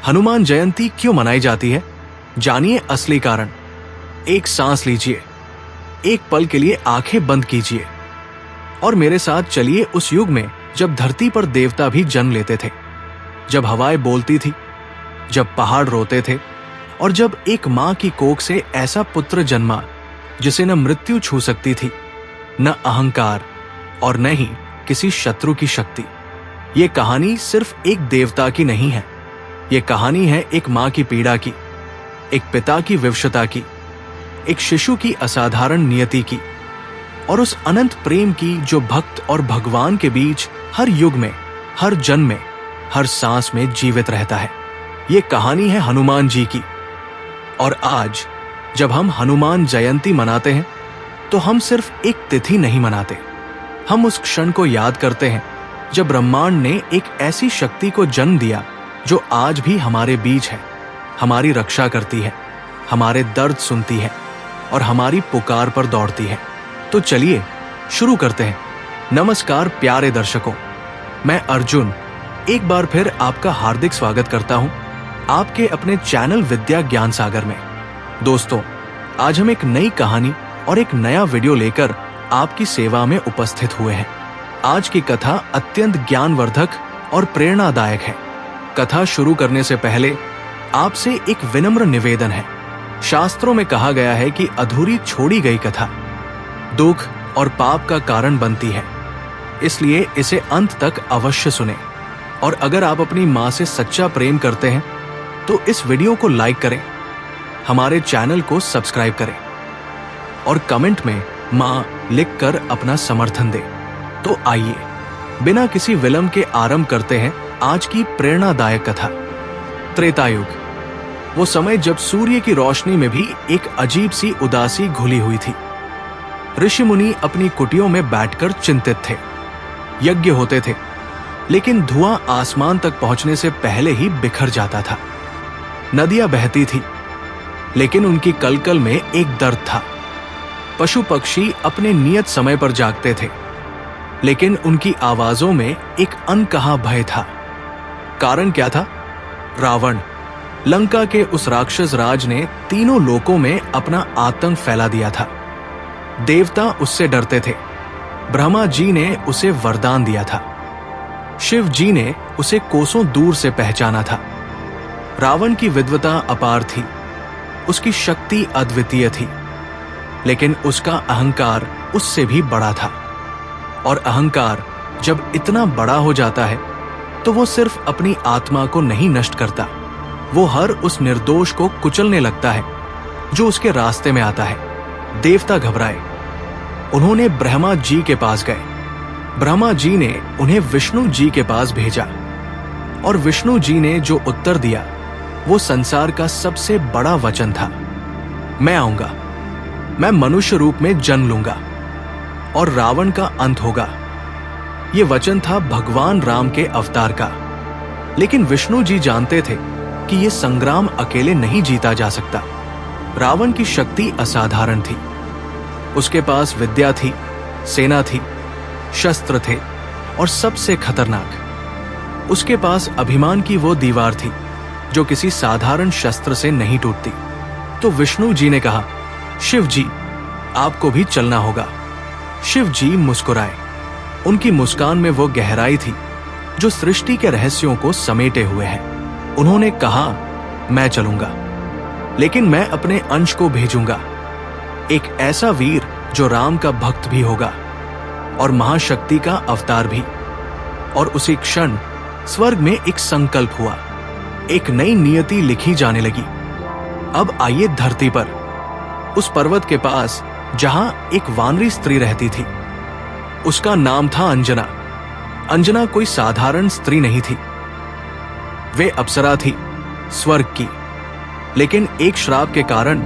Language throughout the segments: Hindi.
हनुमान जयंती क्यों मनाई जाती है, जानिए असली कारण। एक सांस लीजिए, एक पल के लिए आंखें बंद कीजिए और मेरे साथ चलिए उस युग में जब धरती पर देवता भी जन्म लेते थे, जब हवाएं बोलती थी, जब पहाड़ रोते थे और जब एक मां की कोख से ऐसा पुत्र जन्मा जिसे न मृत्यु छू सकती थी, न अहंकार और न ही किसी शत्रु की शक्ति। ये कहानी सिर्फ एक देवता की नहीं है, ये कहानी है एक मां की पीड़ा की, एक पिता की विवशता की, एक शिशु की असाधारण नियति की और उस अनंत प्रेम की जो भक्त और भगवान के बीच हर युग में, हर जन्म में, हर सांस में जीवित रहता है। ये कहानी है हनुमान जी की। और आज जब हम हनुमान जयंती मनाते हैं तो हम सिर्फ एक तिथि नहीं मनाते, हम उस क्षण को याद करते हैं जब ब्रह्मांड ने एक ऐसी शक्ति को जन्म दिया जो आज भी हमारे बीच है, हमारी रक्षा करती है, हमारे दर्द सुनती है और हमारी पुकार पर दौड़ती है। तो चलिए शुरू करते हैं। नमस्कार प्यारे दर्शकों, मैं अर्जुन एक बार फिर आपका हार्दिक स्वागत करता हूं आपके अपने चैनल विद्या ज्ञान सागर में। दोस्तों, आज हम एक नई कहानी और एक नया वीडियो लेकर आपकी सेवा में उपस्थित हुए हैं। आज की कथा अत्यंत ज्ञानवर्धक और प्रेरणादायक है। कथा शुरू करने से पहले आपसे एक विनम्र निवेदन है। शास्त्रों में कहा गया है कि अधूरी छोड़ी गई कथा दुख और पाप का कारण बनती है, इसलिए इसे अंत तक अवश्य सुने। और अगर आप अपनी मां से सच्चा प्रेम करते हैं तो इस वीडियो को लाइक करें, हमारे चैनल को सब्सक्राइब करें और कमेंट में मां लिखकर अपना समर्थन दें। तो आइए बिना किसी विलंब के आरंभ करते हैं आज की प्रेरणादायक कथा। त्रेता युग, वो समय जब सूर्य की रोशनी में भी एक अजीब सी उदासी घुली हुई थी। ऋषि मुनि अपनी कुटियों में बैठकर चिंतित थे। यज्ञ होते थे, लेकिन धुआं आसमान तक पहुंचने से पहले ही बिखर जाता था। नदियां बहती थी, लेकिन उनकी कलकल में एक दर्द था। पशु पक्षी अपने नियत समय पर जागते थे, लेकिन उनकी आवाजों में एक अनकहा भय था। कारण क्या था? रावण, लंका के उस राक्षस राज ने तीनों लोकों में अपना आतंक फैला दिया था। देवता उससे डरते थे। ब्रह्मा जी ने उसे वरदान दिया था, शिव जी ने उसे कोसों दूर से पहचाना था। रावण की विद्वता अपार थी, उसकी शक्ति अद्वितीय थी, लेकिन उसका अहंकार उससे भी बड़ा था। और अहंकार जब इतना बड़ा हो जाता है तो वो सिर्फ अपनी आत्मा को नहीं नष्ट करता, वो हर उस निर्दोष को कुचलने लगता है जो उसके रास्ते में आता है। देवता घबराए, उन्होंने ब्रह्मा जी के पास गए। ब्रह्मा जी ने उन्हें विष्णु जी के पास भेजा और विष्णु जी ने जो उत्तर दिया वो संसार का सबसे बड़ा वचन था। मैं आऊंगा, मैं मनुष्य रूप में जन्म लूंगा और रावण का अंत होगा। ये वचन था भगवान राम के अवतार का। लेकिन विष्णु जी जानते थे कि ये संग्राम अकेले नहीं जीता जा सकता। रावण की शक्ति असाधारण थी। उसके पास विद्या थी, सेना थी, शस्त्र थे और सबसे खतरनाक, उसके पास अभिमान की वो दीवार थी जो किसी साधारण शस्त्र से नहीं टूटती। तो विष्णु जी ने कहा, शिव जी, आपको भी चलना होगा। शिव जी मुस्कुराए। उनकी मुस्कान में वो गहराई थी जो सृष्टि के रहस्यों को समेटे हुए है। उन्होंने कहा, मैं चलूंगा, लेकिन मैं अपने अंश को भेजूंगा, एक ऐसा वीर जो राम का भक्त भी होगा और महाशक्ति का अवतार भी। और उसी क्षण स्वर्ग में एक संकल्प हुआ, एक नई नियति लिखी जाने लगी। अब आइए धरती पर, उस पर्वत के पास जहां एक वानरी स्त्री रहती थी। उसका नाम था अंजना। अंजना कोई साधारण स्त्री नहीं थी, वे अप्सरा थी, स्वर्ग की। लेकिन एक श्राप के कारण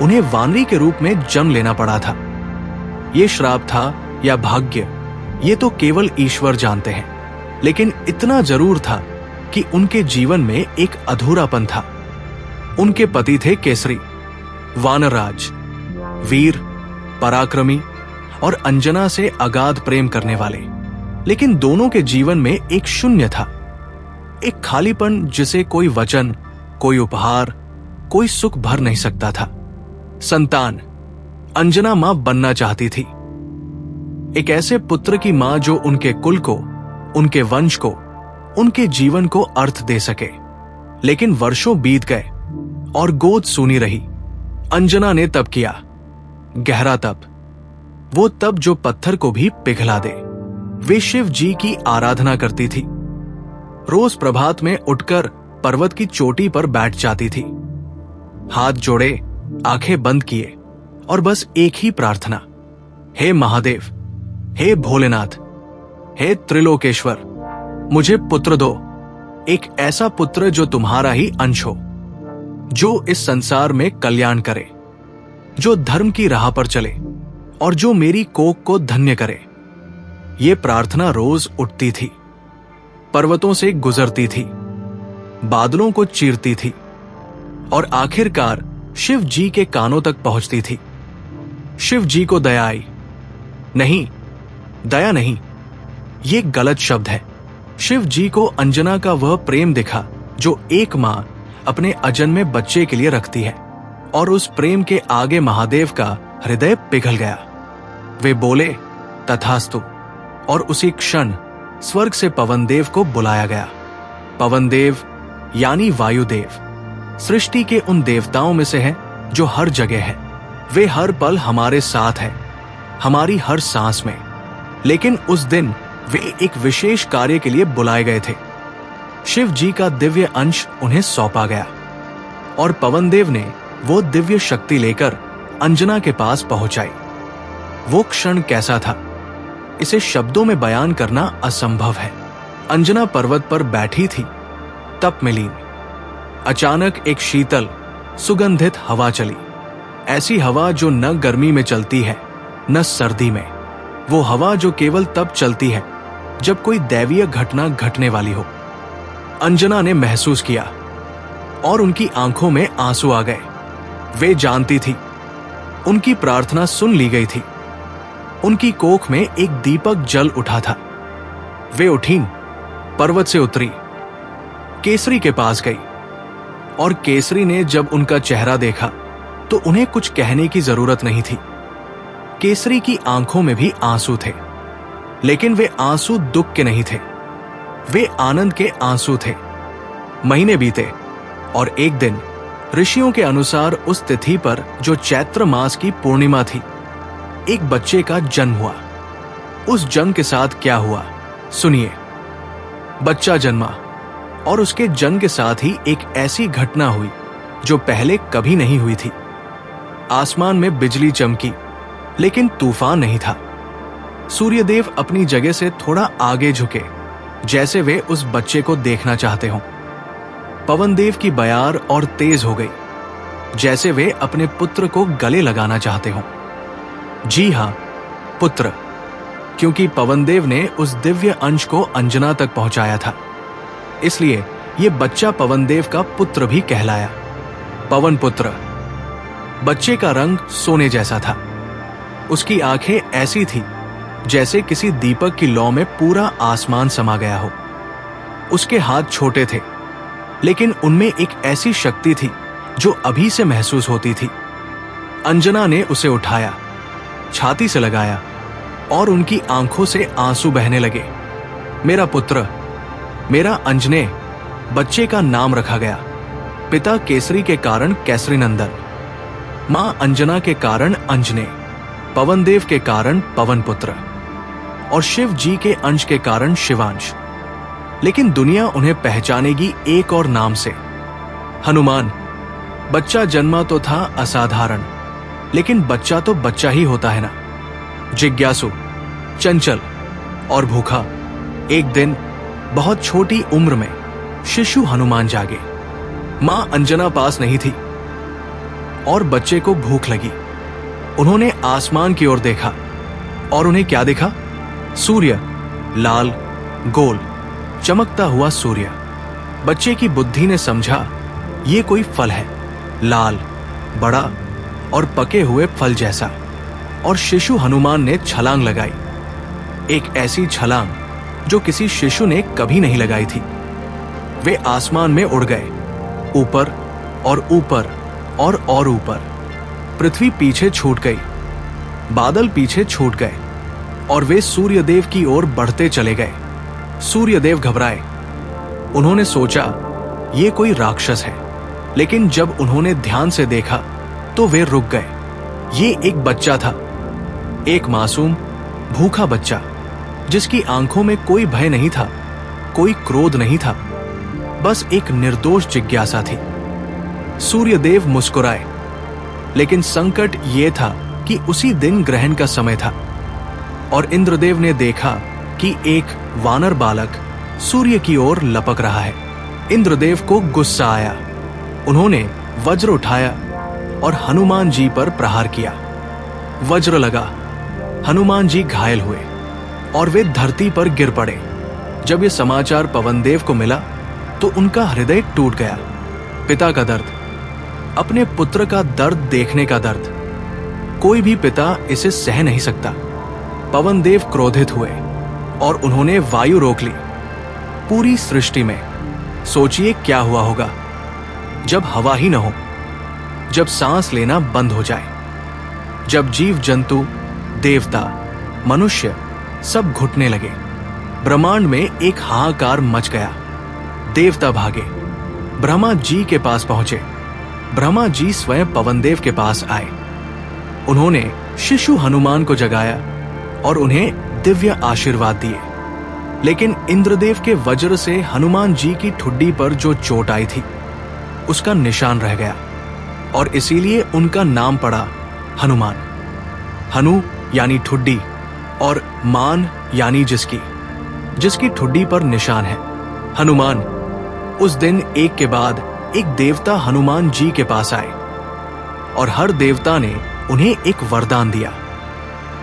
उन्हें वानरी के रूप में जन्म लेना पड़ा था। यह श्राप था या भाग्य, ये तो केवल ईश्वर जानते हैं, लेकिन इतना जरूर था कि उनके जीवन में एक अधूरापन था। उनके पति थे केसरी, वानरराज, वीर, पराक्रमी और अंजना से अगाध प्रेम करने वाले। लेकिन दोनों के जीवन में एक शून्य था। एक खालीपन जिसे कोई वचन, कोई उपहार, कोई सुख भर नहीं सकता था। संतान अंजना मां बनना चाहती थी, एक ऐसे पुत्र की मां जो उनके कुल को, उनके वंश को, उनके जीवन को अर्थ दे सके। लेकिन वर्षों बीत गए और गोद सूनी रही। अंजना ने तप किया, गहरा तप, वो तप जो पत्थर को भी पिघला दे। वे शिव जी की आराधना करती थी। रोज प्रभात में उठकर पर्वत की चोटी पर बैठ जाती थी, हाथ जोड़े, आंखें बंद किए और बस एक ही प्रार्थना, हे महादेव, हे भोलेनाथ, हे त्रिलोकेश्वर, मुझे पुत्र दो, एक ऐसा पुत्र जो तुम्हारा ही अंश हो, जो इस संसार में कल्याण करे, जो धर्म की राह पर चले और जो मेरी कोख को धन्य करे। ये प्रार्थना रोज उठती थी, पर्वतों से गुजरती थी, बादलों को चीरती थी और आखिरकार शिव जी के कानों तक पहुंचती थी। शिव जी को दया आई। नहीं, दया नहीं, ये गलत शब्द है। शिव जी को अंजना का वह प्रेम दिखा जो एक मां अपने अजन्मे बच्चे के लिए रखती है, और उस प्रेम के आगे महादेव का हृदय पिघल गया। वे बोले, तथास्तु, और उसी क्षण स्वर्ग से पवनदेव को बुलाया गया। पवनदेव यानी वायुदेव सृष्टि के उन देवताओं में से हैं जो हर जगह है। वे हर पल हमारे साथ हैं, हमारी हर सांस में। लेकिन उस दिन वे एक विशेष कार्य के लिए बुलाए गए थे। शिव जी का दिव्य अंश उन्हें सौंपा गया और पवनदेव ने वो दिव्य शक्ति लेकर अंजना के पास पहुंचाई। वो क्षण कैसा था, इसे शब्दों में बयान करना असंभव है। अंजना पर्वत पर बैठी थी, तप में लीन। अचानक एक शीतल, सुगंधित हवा चली, ऐसी हवा जो न गर्मी में चलती है न सर्दी में। वो हवा जो केवल तब चलती है जब कोई दैवीय घटना घटने वाली हो। अंजना ने महसूस किया और उनकी आंखों में आंसू आ गए। वे जानती थी, उनकी प्रार्थना सुन ली गई थी। उनकी कोख में एक दीपक जल उठा था। वे उठीं, पर्वत से उतरी, केसरी के पास गई और केसरी ने जब उनका चेहरा देखा तो उन्हें कुछ कहने की जरूरत नहीं थी। केसरी की आंखों में भी आंसू थे, लेकिन वे आंसू दुख के नहीं थे, वे आनंद के आंसू थे। महीने बीते और एक दिन ऋषियों के अनुसार उस तिथि पर जो चैत्र मास की पूर्णिमा थी, एक बच्चे का जन्म हुआ। उस जन्म के साथ क्या हुआ, सुनिए। बच्चा जन्मा और उसके जन्म के साथ ही एक ऐसी घटना हुई जो पहले कभी नहीं हुई थी। आसमान में बिजली चमकी, लेकिन तूफान नहीं था। सूर्यदेव अपनी जगह से थोड़ा आगे झुके, जैसे वे उस बच्चे को देखना चाहते हों। पवनदेव की बयार और तेज हो गई, जैसे वे अपने पुत्र को गले लगाना चाहते हों। जी हां, पुत्र, क्योंकि पवनदेव ने उस दिव्य अंश को अंजना तक पहुंचाया था, इसलिए यह बच्चा पवनदेव का पुत्र भी कहलाया। पवन पुत्र। बच्चे का रंग सोने जैसा था। उसकी आंखें ऐसी थी जैसे किसी दीपक की लौ में पूरा आसमान समा गया हो। उसके हाथ छोटे थे, लेकिन उनमें एक ऐसी शक्ति थी जो अभी से महसूस होती थी। अंजना ने उसे उठाया, छाती से लगाया और उनकी आंखों से आंसू बहने लगे। मेरा पुत्र, मेरा अंजने। बच्चे का नाम रखा गया। पिता केसरी के कारण केसरी नंदन, मां अंजना के कारण अंजने, पवनदेव के कारण पवन पुत्र और शिव जी के अंश के कारण शिवांश। लेकिन दुनिया उन्हें पहचानेगी एक और नाम से, हनुमान। बच्चा जन्मा तो था असाधारण, लेकिन बच्चा तो बच्चा ही होता है ना। जिज्ञासु, चंचल और भूखा। एक दिन बहुत छोटी उम्र में शिशु हनुमान जागे। मां अंजना पास नहीं थी और बच्चे को भूख लगी। उन्होंने आसमान की ओर देखा और उन्हें क्या देखा? सूर्य, लाल, गोल, चमकता हुआ सूर्य। बच्चे की बुद्धि ने समझा ये कोई फल है, लाल, बड़ा और पके हुए फल जैसा। और शिशु हनुमान ने छलांग लगाई, एक ऐसी छलांग जो किसी शिशु ने कभी नहीं लगाई थी। वे आसमान में उड़ गए, ऊपर और ऊपर और ऊपर। पृथ्वी पीछे छूट गई, बादल पीछे छूट गए और वे सूर्यदेव की ओर बढ़ते चले गए। सूर्यदेव घबराए। उन्होंने सोचा ये कोई राक्षस है, लेकिन जब उन्होंने ध्यान से देखा तो वे रुक गए। ये एक बच्चा था, एक मासूम भूखा बच्चा, जिसकी आंखों में कोई भय नहीं था, कोई क्रोध नहीं था, बस एक निर्दोष जिज्ञासा थी। सूर्यदेव मुस्कुराए, लेकिन संकट ये था कि उसी दिन ग्रहण का समय था और इंद्रदेव ने देखा कि एक वानर बालक सूर्य की ओर लपक रहा है। इंद्रदेव को गुस्सा आया। उन्होंने वज्र उठाया और हनुमान जी पर प्रहार किया। वज्र लगा, हनुमान जी घायल हुए और वे धरती पर गिर पड़े। जब यह समाचार पवनदेव को मिला तो उनका हृदय टूट गया। पिता का दर्द, अपने पुत्र का दर्द देखने का दर्द, कोई भी पिता इसे सह नहीं सकता। पवनदेव क्रोधित हुए और उन्होंने वायु रोक ली। पूरी सृष्टि में सोचिए क्या हुआ होगा जब हवा ही न हो, जब सांस लेना बंद हो जाए, जब जीव जंतु, देवता, मनुष्य सब घुटने लगे। ब्रह्मांड में एक हाहाकार मच गया। देवता भागे, ब्रह्मा जी के पास पहुंचे। ब्रह्मा जी स्वयं पवनदेव के पास आए। उन्होंने शिशु हनुमान को जगाया और उन्हें दिव्य आशीर्वाद दिए। लेकिन इंद्रदेव के वज्र से हनुमान जी की ठुड्डी पर जो चोट आई थी उसका निशान रह गया और इसीलिए उनका नाम पड़ा हनुमान। हनु यानी ठुड्डी और मान यानी जिसकी ठुड्डी पर निशान है। हनुमान। उस दिन एक के बाद एक देवता हनुमान जी के पास आए और हर देवता ने उन्हें एक वरदान दिया।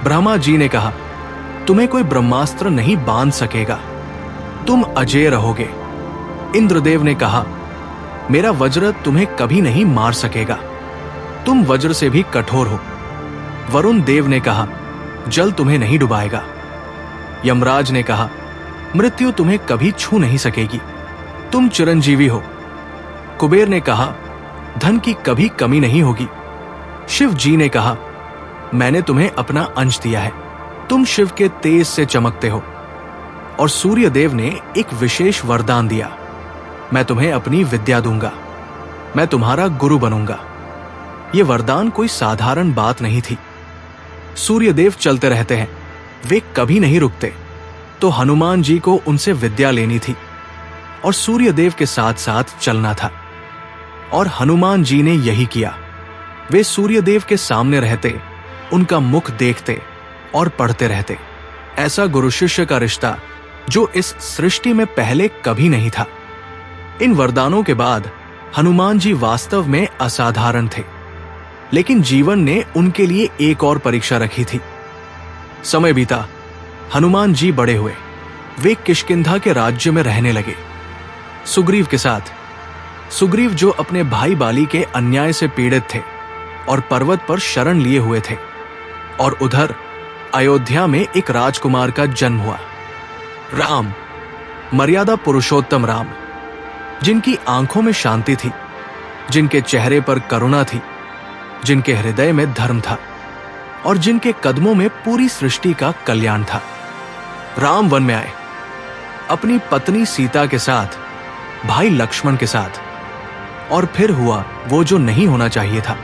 ब्रह्मा जी ने कहा, तुम्हें कोई ब्रह्मास्त्र नहीं बांध सकेगा, तुम अजेय रहोगे। इंद्रदेव ने कहा, मेरा वज्र तुम्हें कभी नहीं मार सकेगा, तुम वज्र से भी कठोर हो। वरुण देव ने कहा, जल तुम्हें नहीं डुबाएगा। यमराज ने कहा, मृत्यु तुम्हें कभी छू नहीं सकेगी, तुम चिरंजीवी हो। कुबेर ने कहा, धन की कभी कमी नहीं होगी। शिव जी ने कहा, मैंने तुम्हें अपना अंश दिया है, तुम शिव के तेज से चमकते हो। और सूर्यदेव ने एक विशेष वरदान दिया, मैं तुम्हें अपनी विद्या दूंगा, मैं तुम्हारा गुरु बनूंगा। यह वरदान कोई साधारण बात नहीं थी। सूर्यदेव चलते रहते हैं, वे कभी नहीं रुकते, तो हनुमान जी को उनसे विद्या लेनी थी और सूर्यदेव के साथ साथ चलना था। और हनुमान जी ने यही किया। वे सूर्यदेव के सामने रहते, उनका मुख देखते और पढ़ते रहते। ऐसा गुरु शिष्य का रिश्ता जो इस सृष्टि में पहले कभी नहीं था। इन वरदानों के बाद हनुमान जी वास्तव में असाधारण थे, लेकिन जीवन ने उनके लिए एक और परीक्षा रखी थी। समय बीता, हनुमान जी बड़े हुए। वे किष्किंधा के राज्य में रहने लगे, सुग्रीव के साथ। सुग्रीव जो अपने भाई बाली के अन्याय से पीड़ित थे और पर्वत पर शरण लिए हुए थे। और उधर अयोध्या में एक राजकुमार का जन्म हुआ, राम, मर्यादा पुरुषोत्तम राम, जिनकी आंखों में शांति थी, जिनके चेहरे पर करुणा थी, जिनके हृदय में धर्म था और जिनके कदमों में पूरी सृष्टि का कल्याण था। राम वन में आए, अपनी पत्नी सीता के साथ, भाई लक्ष्मण के साथ, और फिर हुआ वो जो नहीं होना चाहिए था।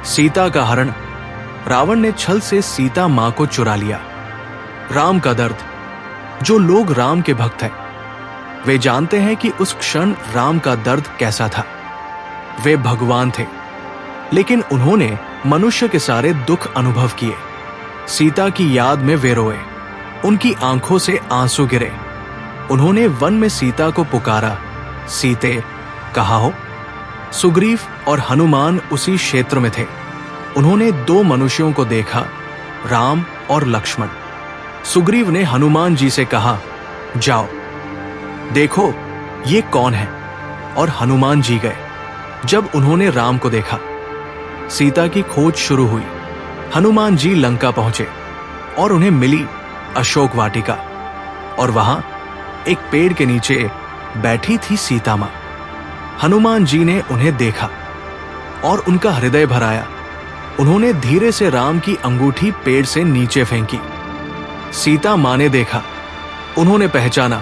सीता का हरण। रावण ने छल से सीता मां को चुरा लिया। राम का दर्द। जो लोग राम के भक्त हैं, वे जानते हैं कि उस क्षण राम का दर्द कैसा था। वे भगवान थे, लेकिन उन्होंने मनुष्य के सारे दुख अनुभव किए। सीता की याद में वे रोए, उनकी आंखों से आंसू गिरे। उन्होंने वन में सीता को पुकारा, सीते, कहाँ हो? सुग्रीव और हनुमान उसी क्षेत्र में थे। उन्होंने दो मनुष्यों को देखा, राम और लक्ष्मण। सुग्रीव ने हनुमान जी से कहा, जाओ देखो ये कौन है। और हनुमान जी गए। जब उन्होंने राम को देखा, सीता की खोज शुरू हुई। हनुमान जी लंका पहुंचे और उन्हें मिली अशोक वाटिका। और वहां एक पेड़ के नीचे बैठी थी सीता मां। हनुमान जी ने उन्हें देखा और उनका हृदय भर आया। उन्होंने धीरे से राम की अंगूठी पेड़ से नीचे फेंकी। सीता मां ने देखा, उन्होंने पहचाना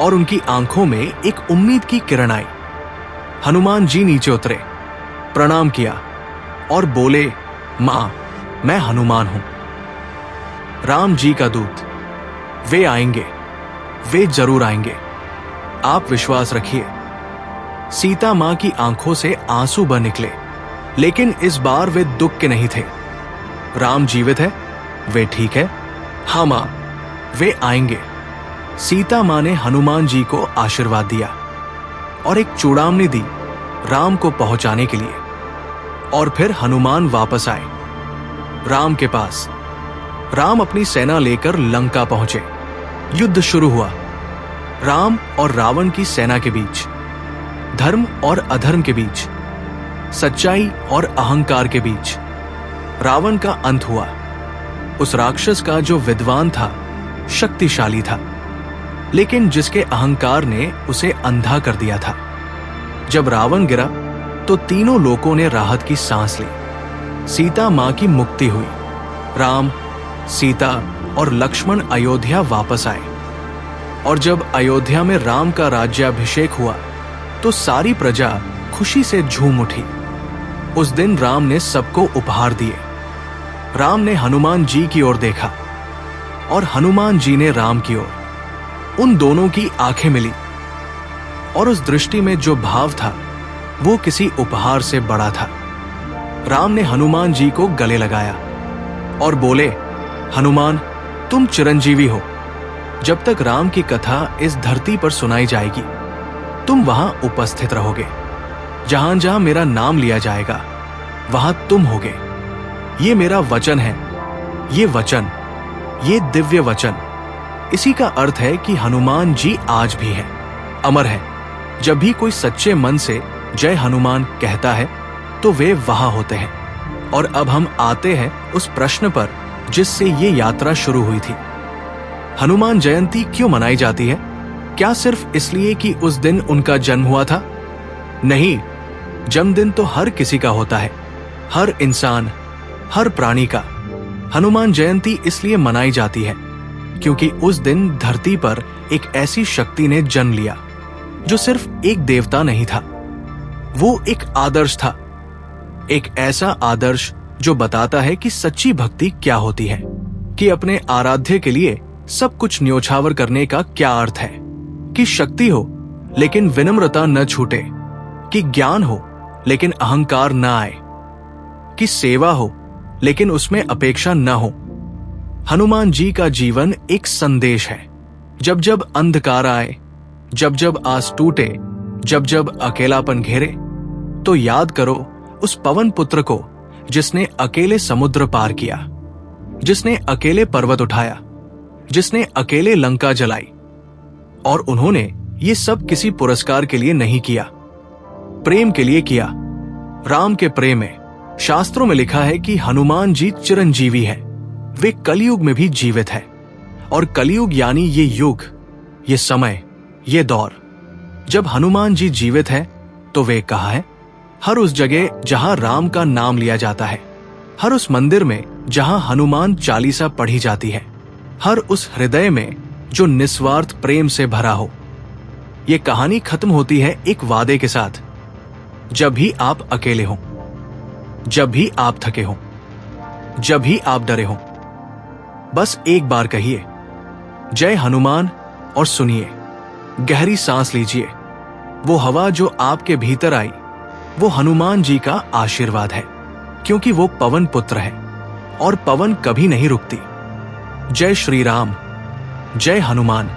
और उनकी आंखों में एक उम्मीद की किरण आई। हनुमान जी नीचे उतरे, प्रणाम किया और बोले, मां, मैं हनुमान हूं, राम जी का दूत। वे आएंगे, वे जरूर आएंगे, आप विश्वास रखिए। सीता मां की आंखों से आंसू बह निकले, लेकिन इस बार वे दुख के नहीं थे। राम जीवित है, वे ठीक है। हाँ मां, वे आएंगे। सीता मां ने हनुमान जी को आशीर्वाद दिया और एक चूड़ामणि दी राम को पहुंचाने के लिए। और फिर हनुमान वापस आए राम के पास। राम अपनी सेना लेकर लंका पहुंचे। युद्ध शुरू हुआ, राम और रावण की सेना के बीच, धर्म और अधर्म के बीच, सच्चाई और अहंकार के बीच। रावण का अंत हुआ। उस राक्षस का जो विद्वान था, शक्तिशाली था, लेकिन जिसके अहंकार ने उसे अंधा कर दिया था। जब रावण गिरा तो तीनों लोगों ने राहत की सांस ली। सीता मां की मुक्ति हुई। राम, सीता और लक्ष्मण अयोध्या वापस आए। और जब अयोध्या में राम का राज्याभिषेक हुआ तो सारी प्रजा खुशी से झूम उठी। उस दिन राम ने सबको उपहार दिए। राम ने हनुमान जी की ओर देखा और हनुमान जी ने राम की ओर। उन दोनों की आंखें मिली और उस दृष्टि में जो भाव था वो किसी उपहार से बड़ा था। राम ने हनुमान जी को गले लगाया और बोले, हनुमान, तुम चिरंजीवी हो। जब तक राम की कथा इस धरती पर सुनाई जाएगी, तुम वहां उपस्थित रहोगे। जहां जहां मेरा नाम लिया जाएगा, वहां तुम होगे। ये मेरा वचन है। ये वचन, ये दिव्य वचन, इसी का अर्थ है कि हनुमान जी आज भी है, अमर है। जब भी कोई सच्चे मन से जय हनुमान कहता है तो वे वहां होते हैं। और अब हम आते हैं उस प्रश्न पर जिससे ये यात्रा शुरू हुई थी। हनुमान जयंती क्यों मनाई जाती है? क्या सिर्फ इसलिए कि उस दिन उनका जन्म हुआ था? नहीं, जन्मदिन तो हर किसी का होता है, हर इंसान, हर प्राणी का। हनुमान जयंती इसलिए मनाई जाती है क्योंकि उस दिन धरती पर एक ऐसी शक्ति ने जन्म लिया जो सिर्फ एक देवता नहीं था, वो एक आदर्श था। एक ऐसा आदर्श जो बताता है कि सच्ची भक्ति क्या होती है, कि अपने आराध्य के लिए सब कुछ न्योछावर करने का क्या अर्थ है, कि शक्ति हो लेकिन विनम्रता न छूटे, कि ज्ञान हो लेकिन अहंकार न आए, कि सेवा हो लेकिन उसमें अपेक्षा न हो। हनुमान जी का जीवन एक संदेश है। जब जब अंधकार आए, जब जब आस टूटे, जब जब अकेलापन घेरे, तो याद करो उस पवन पुत्र को जिसने अकेले समुद्र पार किया, जिसने अकेले पर्वत उठाया, जिसने अकेले लंका जलाई। और उन्होंने ये सब किसी पुरस्कार के लिए नहीं किया, प्रेम के लिए किया। राम के प्रेम में शास्त्रों में लिखा है कि हनुमान जी चिरंजीवी है। वे कलयुग में भी जीवित है। और कलयुग यानी ये युग, ये समय, ये दौर। जब हनुमान जी जीवित है तो वे कहाँ है? हर उस जगह जहां राम का नाम लिया जाता है, हर उस मंदिर में जहां हनुमान चालीसा पढ़ी जाती है, हर उस हृदय में जो निस्वार्थ प्रेम से भरा हो। ये कहानी खत्म होती है एक वादे के साथ। जब भी आप अकेले हो, जब भी आप थके हो, जब भी आप डरे हो, बस एक बार कहिए जय हनुमान और सुनिए। गहरी सांस लीजिए। वो हवा जो आपके भीतर आई, वो हनुमान जी का आशीर्वाद है, क्योंकि वो पवन पुत्र है और पवन कभी नहीं रुकती। जय श्री राम, जय हनुमान।